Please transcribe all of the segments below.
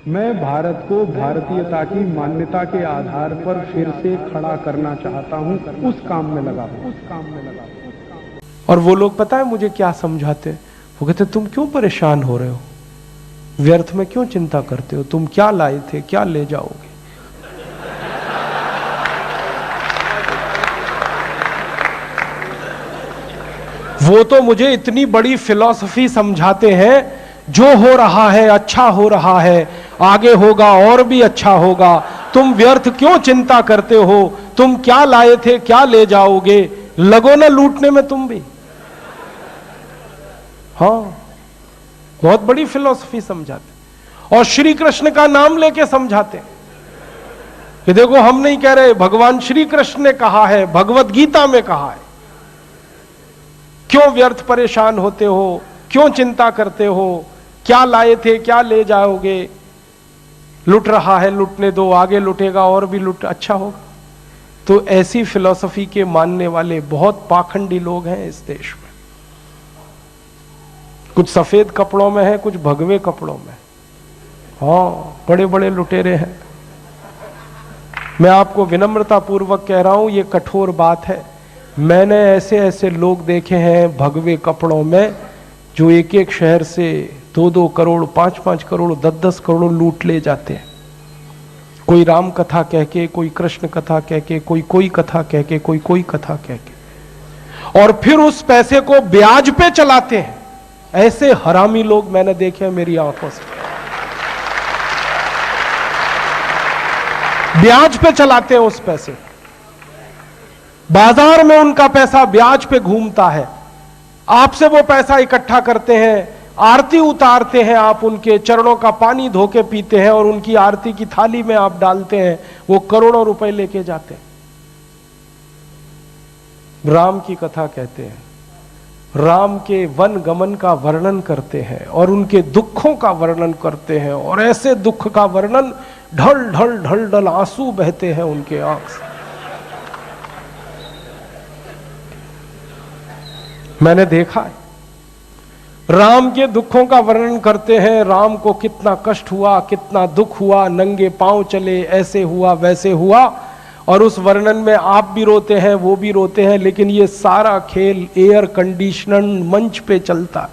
मैं भारत को भारतीयता की मान्यता के आधार पर फिर से खड़ा करना चाहता हूं, उस काम में लगा हूं। और वो लोग पता है मुझे क्या समझाते, वो कहते तुम क्यों परेशान हो रहे हो, व्यर्थ में क्यों चिंता करते हो, तुम क्या लाए थे क्या ले जाओगे। वो तो मुझे इतनी बड़ी फिलॉसफी समझाते हैं, जो हो रहा है अच्छा हो रहा है, आगे होगा और भी अच्छा होगा, तुम व्यर्थ क्यों चिंता करते हो, तुम क्या लाए थे क्या ले जाओगे, लगो ना लूटने में तुम भी। हाँ, बहुत बड़ी फिलॉसफी समझाते और श्री कृष्ण का नाम लेके समझाते कि देखो हम नहीं कह रहे, भगवान श्री कृष्ण ने कहा है, भगवत गीता में कहा है, क्यों व्यर्थ परेशान होते हो, क्यों चिंता करते हो, क्या लाए थे क्या ले जाओगे, लुट रहा है लुटने दो, आगे लुटेगा और भी लुट अच्छा होगा। तो ऐसी फिलॉसफी के मानने वाले बहुत पाखंडी लोग हैं इस देश में। कुछ सफेद कपड़ों में है, कुछ भगवे कपड़ों में। हाँ, बड़े बड़े लुटेरे हैं। मैं आपको विनम्रता पूर्वक कह रहा हूं, ये कठोर बात है। मैंने ऐसे ऐसे लोग देखे हैं भगवे कपड़ों में, जो एक एक शहर से 2-2 करोड़ 5-5 करोड़ 10-10 करोड़ लूट ले जाते हैं। कोई राम कथा कह के, कोई कृष्ण कथा कह के, कोई कथा कह के, कोई कथा कह के, और फिर उस पैसे को ब्याज पे चलाते हैं। ऐसे हरामी लोग मैंने देखे हैं मेरी आंखों से। ब्याज पे चलाते हैं उस पैसे, बाजार में उनका पैसा ब्याज पे घूमता है। आपसे वो पैसा इकट्ठा करते हैं, आरती उतारते हैं, आप उनके चरणों का पानी धो के पीते हैं और उनकी आरती की थाली में आप डालते हैं, वो करोड़ों रुपए लेके जाते हैं। राम की कथा कहते हैं, राम के वन गमन का वर्णन करते हैं और उनके दुखों का वर्णन करते हैं, और ऐसे दुख का वर्णन, ढल ढल ढल ढल आंसू बहते हैं उनके आंख से। मैंने देखा है, राम के दुखों का वर्णन करते हैं, राम को कितना कष्ट हुआ, कितना दुख हुआ, नंगे पांव चले, ऐसे हुआ वैसे हुआ, और उस वर्णन में आप भी रोते हैं वो भी रोते हैं। लेकिन ये सारा खेल एयर कंडीशनड मंच पे चलता है।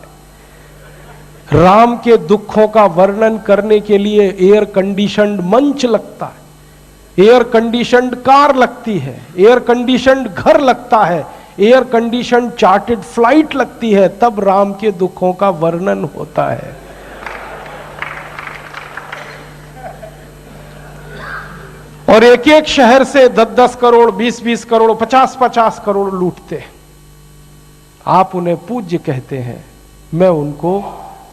राम के दुखों का वर्णन करने के लिए एयर कंडीशनड मंच लगता है, एयर कंडीशनड कार लगती है, एयर कंडीशनड घर लगता है, एयर कंडीशन चार्टेड फ्लाइट लगती है, तब राम के दुखों का वर्णन होता है। और एक एक शहर से 10-10 करोड़ 20-20 करोड़ 50-50 करोड़ लूटते हैं। आप उन्हें पूज्य कहते हैं, मैं उनको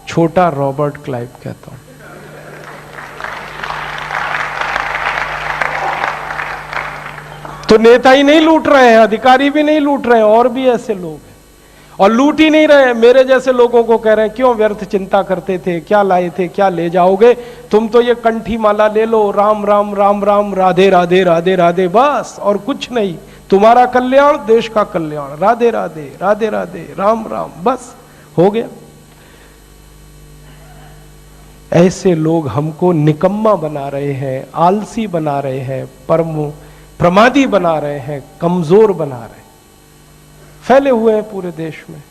छोटा रॉबर्ट क्लाइव कहता हूं। तो नेता ही नहीं लूट रहे हैं, अधिकारी भी नहीं लूट रहे हैं, और भी ऐसे लोग हैं, और लूट ही नहीं रहे हैं। मेरे जैसे लोगों को कह रहे हैं क्यों व्यर्थ चिंता करते थे, क्या लाए थे क्या ले जाओगे, तुम तो ये कंठी माला ले लो, राम राम राम राम राधे राधे राधे राधे, बस और कुछ नहीं। तुम्हारा कल्याण देश का कल्याण, राधे राधे राधे राधे राम राम, बस हो गया। ऐसे लोग हमको निकम्मा बना रहे हैं, आलसी बना रहे हैं, प्रमादी बना रहे हैं, कमजोर बना रहे हैं, फैले हुए हैं पूरे देश में।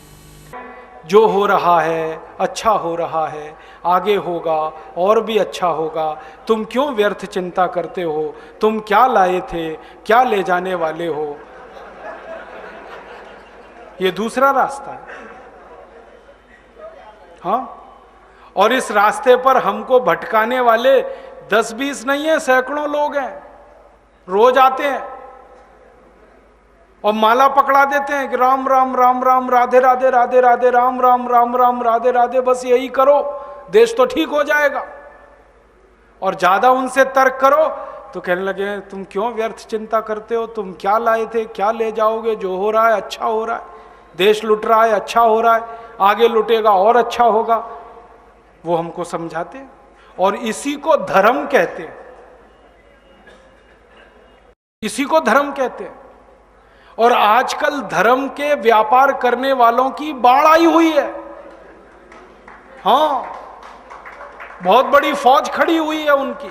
जो हो रहा है अच्छा हो रहा है, आगे होगा और भी अच्छा होगा, तुम क्यों व्यर्थ चिंता करते हो, तुम क्या लाए थे क्या ले जाने वाले हो। ये दूसरा रास्ता है। हाँ, और इस रास्ते पर हमको भटकाने वाले 10-20 नहीं है, सैकड़ों लोग हैं, रोज आते हैं और माला पकड़ा देते हैं कि राम राम राम राम राधे राधे राधे राधे राम राम राम राम राधे राधे, बस यही करो देश तो ठीक हो जाएगा। और ज्यादा उनसे तर्क करो तो कहने लगे तुम क्यों व्यर्थ चिंता करते हो, तुम क्या लाए थे क्या ले जाओगे, जो हो रहा है अच्छा हो रहा है, देश लुट रहा है अच्छा हो रहा है, आगे लुटेगा और अच्छा होगा। वो हमको समझाते हैं और इसी को धर्म कहते हैं, इसी को धर्म कहते हैं। और आजकल धर्म के व्यापार करने वालों की बाढ़ आई हुई है। हाँ, बहुत बड़ी फौज खड़ी हुई है उनकी।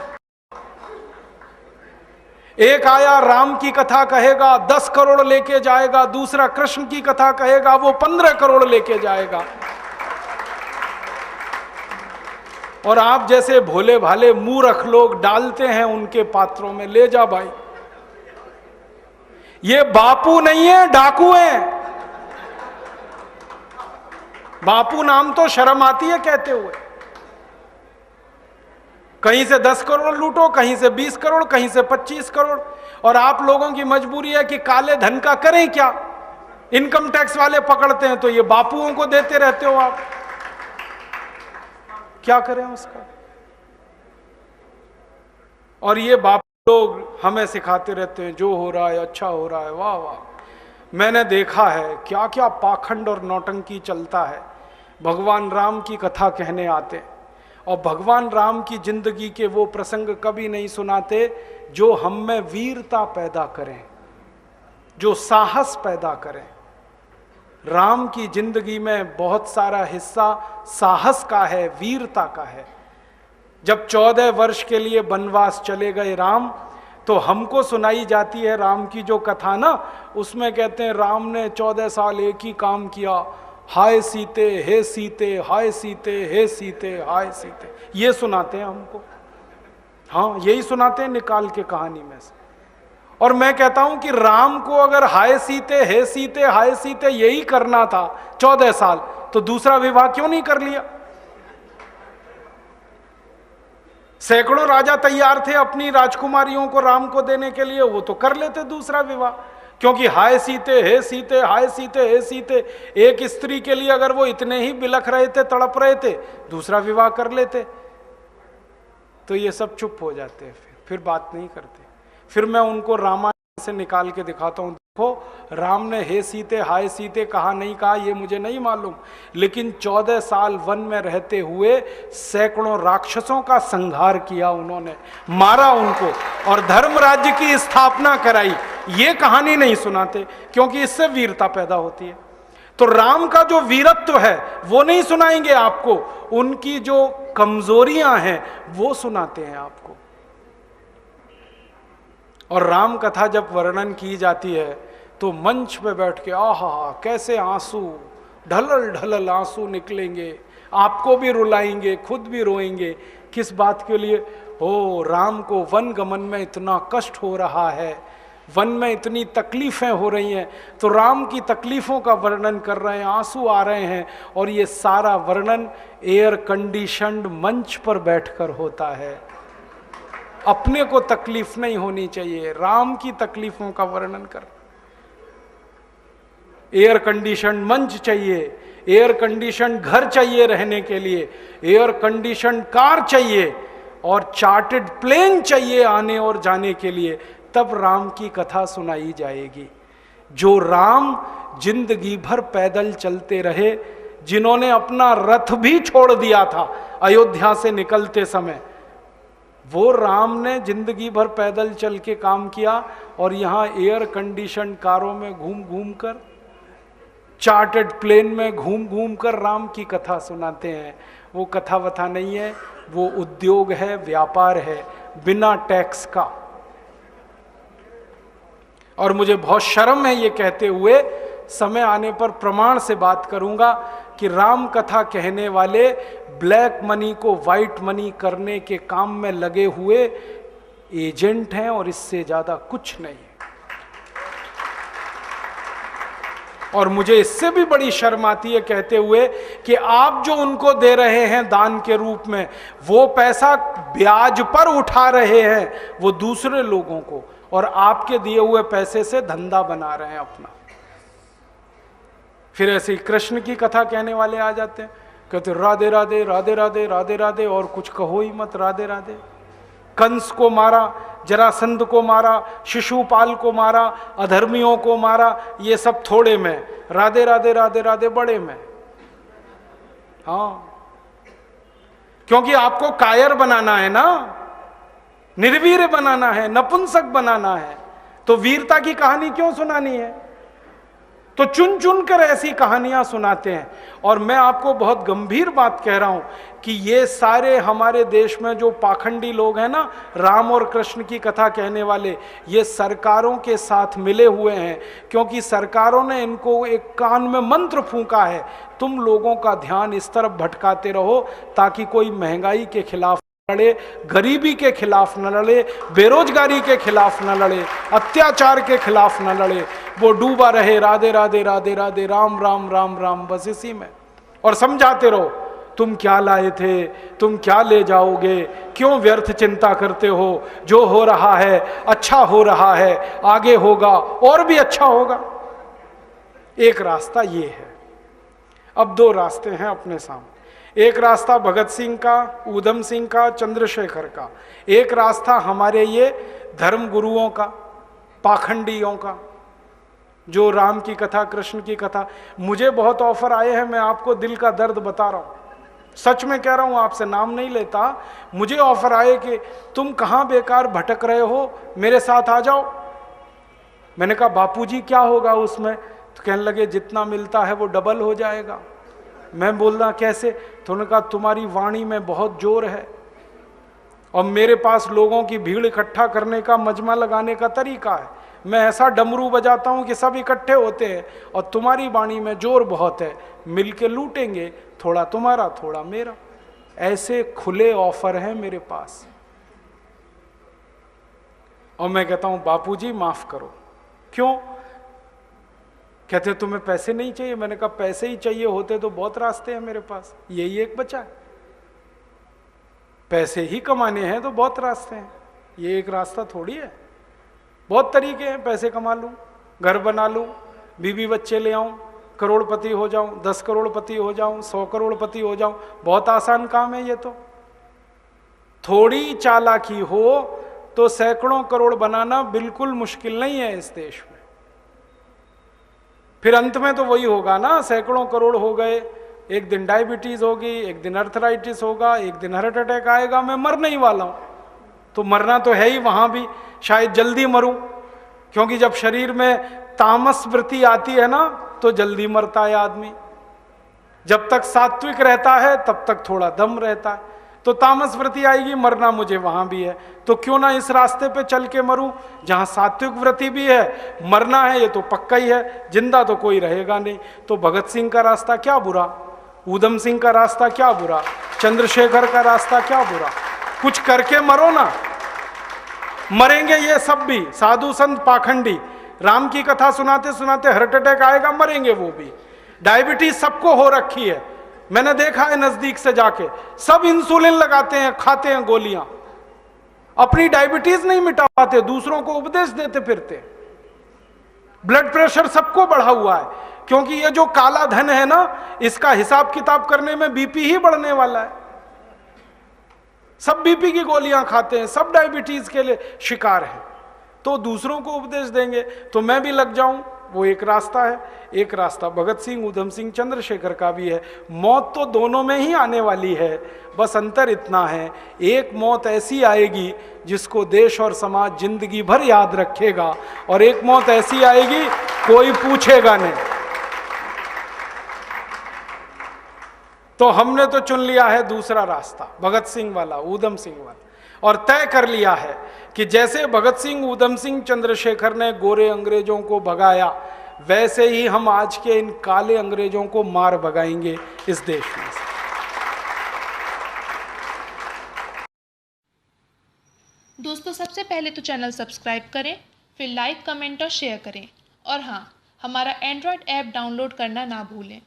एक आया राम की कथा कहेगा 10 करोड़ लेके जाएगा, दूसरा कृष्ण की कथा कहेगा वो 15 करोड़ लेके जाएगा। और आप जैसे भोले भाले मूर्ख लोग डालते हैं उनके पात्रों में, ले जा भाई। ये बापू नहीं है, डाकू हैं। बापू नाम तो शर्म आती है कहते हुए। कहीं से 10 करोड़ लूटो, कहीं से 20 करोड़, कहीं से 25 करोड़। और आप लोगों की मजबूरी है कि काले धन का करें क्या? इनकम टैक्स वाले पकड़ते हैं तो ये बापुओं को देते रहते हो आप, क्या करें उसका? और ये बापू लोग हमें सिखाते रहते हैं जो हो रहा है अच्छा हो रहा है। वाह वाह, मैंने देखा है क्या क्या पाखंड और नौटंकी चलता है। भगवान राम की कथा कहने आते और भगवान राम की जिंदगी के वो प्रसंग कभी नहीं सुनाते जो हम में वीरता पैदा करें, जो साहस पैदा करें। राम की जिंदगी में बहुत सारा हिस्सा साहस का है, वीरता का है। जब 14 वर्ष के लिए वनवास चले गए राम, तो हमको सुनाई जाती है राम की जो कथा ना, उसमें कहते हैं राम ने 14 साल एक ही काम किया, हाय सीते हे सीते, हाय सीते हे सीते, हाय सीते, ये सुनाते हैं हमको। हाँ, यही सुनाते हैं निकाल के कहानी में से। और मैं कहता हूं कि राम को अगर हाय सीते हे सीते हाय सीते यही करना था 14 साल, तो दूसरा विवाह क्यों नहीं कर लिया? सैकड़ों राजा तैयार थे अपनी राजकुमारियों को राम को देने के लिए, वो तो कर लेते दूसरा विवाह। क्योंकि हाय सीते हे सीते, हाय सीते हे सीते, एक स्त्री के लिए अगर वो इतने ही बिलख रहे थे, तड़प रहे थे, दूसरा विवाह कर लेते। तो ये सब चुप हो जाते हैं, फिर बात नहीं करते। फिर मैं उनको रामायण से निकाल के दिखाता हूं, देखो राम ने हे सीते हाय सीते कहा नहीं कहा ये मुझे नहीं मालूम, लेकिन 14 साल वन में रहते हुए सैकड़ों राक्षसों का संहार किया उन्होंने, मारा उनको और धर्म राज्य की स्थापना कराई। ये कहानी नहीं सुनाते क्योंकि इससे वीरता पैदा होती है। तो राम का जो वीरत्व है वो नहीं सुनाएंगे आपको, उनकी जो कमजोरियां हैं वो सुनाते हैं आपको। और राम कथा जब वर्णन की जाती है तो मंच पे बैठ के आहा कैसे आंसू, ढलल ढलल आंसू निकलेंगे, आपको भी रुलाएंगे, खुद भी रोएंगे। किस बात के लिए? हो, राम को वन गमन में इतना कष्ट हो रहा है, वन में इतनी तकलीफें हो रही हैं, तो राम की तकलीफों का वर्णन कर रहे हैं, आंसू आ रहे हैं। और ये सारा वर्णन एयर कंडीशनड मंच पर बैठकर होता है। अपने को तकलीफ नहीं होनी चाहिए, राम की तकलीफों का वर्णन कर। एयर कंडीशन मंच चाहिए, एयर कंडीशन घर चाहिए रहने के लिए, एयर कंडीशन कार चाहिए और चार्टर्ड प्लेन चाहिए आने और जाने के लिए, तब राम की कथा सुनाई जाएगी। जो राम जिंदगी भर पैदल चलते रहे, जिन्होंने अपना रथ भी छोड़ दिया था अयोध्या से निकलते समय, वो राम ने जिंदगी भर पैदल चल के काम किया और यहाँ एयर कंडीशन कारों में घूम घूम कर, चार्टर्ड प्लेन में घूम घूम कर राम की कथा सुनाते हैं। वो कथा वथा नहीं है, वो उद्योग है, व्यापार है, बिना टैक्स का। और मुझे बहुत शर्म है ये कहते हुए, समय आने पर प्रमाण से बात करूंगा कि राम कथा कहने वाले ब्लैक मनी को व्हाइट मनी करने के काम में लगे हुए एजेंट हैं और इससे ज्यादा कुछ नहीं है। और मुझे इससे भी बड़ी शर्म आती है कहते हुए कि आप जो उनको दे रहे हैं दान के रूप में, वो पैसा ब्याज पर उठा रहे हैं वो दूसरे लोगों को, और आपके दिए हुए पैसे से धंधा बना रहे हैं अपना। फिर ऐसे ही कृष्ण की कथा कहने वाले आ जाते हैं, कहते राधे राधे राधे राधे राधे राधे, और कुछ कहो ही मत, राधे राधे। कंस को मारा, जरासंध को मारा, शिशुपाल को मारा, अधर्मियों को मारा, ये सब थोड़े में, राधे राधे राधे राधे बड़े में। हाँ, क्योंकि आपको कायर बनाना है ना, निर्वीर बनाना है, नपुंसक बनाना है, तो वीरता की कहानी क्यों सुनानी है? तो चुन चुन कर ऐसी कहानियां सुनाते हैं। और मैं आपको बहुत गंभीर बात कह रहा हूं कि ये सारे हमारे देश में जो पाखंडी लोग हैं ना, राम और कृष्ण की कथा कहने वाले, ये सरकारों के साथ मिले हुए हैं, क्योंकि सरकारों ने इनको एक कान में मंत्र फूंका है, तुम लोगों का ध्यान इस तरफ भटकाते रहो ताकि कोई महंगाई के खिलाफ लड़े, गरीबी के खिलाफ न लड़े, बेरोजगारी के खिलाफ न लड़े, अत्याचार के खिलाफ न लड़े, वो डूबा रहे राधे राधे राधे राधे राम राम राम राम, बस इसी में। और समझाते रहो, तुम क्या लाए थे, तुम क्या ले जाओगे, क्यों व्यर्थ चिंता करते हो, जो हो रहा है अच्छा हो रहा है, आगे होगा और भी अच्छा होगा। एक रास्ता ये है। अब दो रास्ते हैं अपने सामने, एक रास्ता भगत सिंह का, ऊधम सिंह का, चंद्रशेखर का, एक रास्ता हमारे ये धर्म गुरुओं का, पाखंडियों का, जो राम की कथा, कृष्ण की कथा। मुझे बहुत ऑफर आए हैं, मैं आपको दिल का दर्द बता रहा हूं, सच में कह रहा हूं, आपसे नाम नहीं लेता। मुझे ऑफर आए कि तुम कहां बेकार भटक रहे हो, मेरे साथ आ जाओ। मैंने कहा बापूजी क्या होगा उसमें? तो कहने लगे जितना मिलता है वो डबल हो जाएगा। मैं बोलना कैसे? तो उन्होंने कहा तुम्हारी वाणी में बहुत जोर है और मेरे पास लोगों की भीड़ इकट्ठा करने का, मजमा लगाने का तरीका है। मैं ऐसा डमरू बजाता हूं कि सब इकट्ठे होते हैं, और तुम्हारी वाणी में जोर बहुत है, मिलके लूटेंगे, थोड़ा तुम्हारा थोड़ा मेरा। ऐसे खुले ऑफर हैं मेरे पास। और मैं कहता हूं बापूजी माफ करो। क्यों? कहते तुम्हें पैसे नहीं चाहिए? मैंने कहा पैसे ही चाहिए होते तो बहुत रास्ते हैं मेरे पास, यही एक बचा है। पैसे ही कमाने हैं तो बहुत रास्ते हैं, ये एक रास्ता थोड़ी है। बहुत तरीके हैं, पैसे कमा लूं, घर बना लूं, बीवी बच्चे ले आऊं, करोड़पति हो जाऊं, 10 करोड़पति हो जाऊं, 100 करोड़पति हो जाऊं, बहुत आसान काम है ये तो। थोड़ी चालाकी हो तो सैकड़ों करोड़ बनाना बिल्कुल मुश्किल नहीं है इस देश में। फिर अंत में तो वही होगा ना, सैकड़ों करोड़ हो गए, एक दिन डायबिटीज होगी, एक दिन अर्थराइटिस होगा, एक दिन हार्ट अटैक आएगा, मैं मर नहीं वाला हूं। तो मरना तो है ही, वहां भी शायद जल्दी मरूं, क्योंकि जब शरीर में तामस वृत्ति आती है ना तो जल्दी मरता है आदमी। जब तक सात्विक रहता है तब तक थोड़ा दम रहता है, तो तामस वृत्ति आएगी, मरना मुझे वहां भी है। तो क्यों ना इस रास्ते पे चल के मरूं जहां सात्विक वृत्ति भी है, मरना है ये तो पक्का ही है, जिंदा तो कोई रहेगा नहीं। तो भगत सिंह का रास्ता क्या बुरा, ऊधम सिंह का रास्ता क्या बुरा, चंद्रशेखर का रास्ता क्या बुरा? कुछ करके मरो ना। मरेंगे ये सब भी, साधु संत पाखंडी, राम की कथा सुनाते सुनाते हार्ट अटैक आएगा, मरेंगे वो भी। डायबिटीज सबको हो रखी है, मैंने देखा है नजदीक से जाके, सब इंसुलिन लगाते हैं, खाते हैं गोलियां, अपनी डायबिटीज नहीं मिटा पाते, दूसरों को उपदेश देते फिरते। ब्लड प्रेशर सबको बढ़ा हुआ है, क्योंकि ये जो काला धन है ना, इसका हिसाब किताब करने में बीपी ही बढ़ने वाला है। सब बीपी की गोलियां खाते हैं, सब डायबिटीज के लिए शिकार हैं, तो दूसरों को उपदेश देंगे तो मैं भी लग जाऊं, वो एक रास्ता है। एक रास्ता भगत सिंह, ऊधम सिंह, चंद्रशेखर का भी है। मौत तो दोनों में ही आने वाली है, बस अंतर इतना है, एक मौत ऐसी आएगी जिसको देश और समाज जिंदगी भर याद रखेगा, और एक मौत ऐसी आएगी कोई पूछेगा नहीं। तो हमने तो चुन लिया है दूसरा रास्ता, भगत सिंह वाला, ऊधम सिंह वाला, और तय कर लिया है कि जैसे भगत सिंह, ऊधम सिंह, चंद्रशेखर ने गोरे अंग्रेजों को भगाया, वैसे ही हम आज के इन काले अंग्रेजों को मार भगाएंगे इस देश में से। दोस्तों, सबसे पहले तो चैनल सब्सक्राइब करें, फिर लाइक, कमेंट और शेयर करें, और हाँ, हमारा एंड्रॉयड ऐप डाउनलोड करना ना भूलें।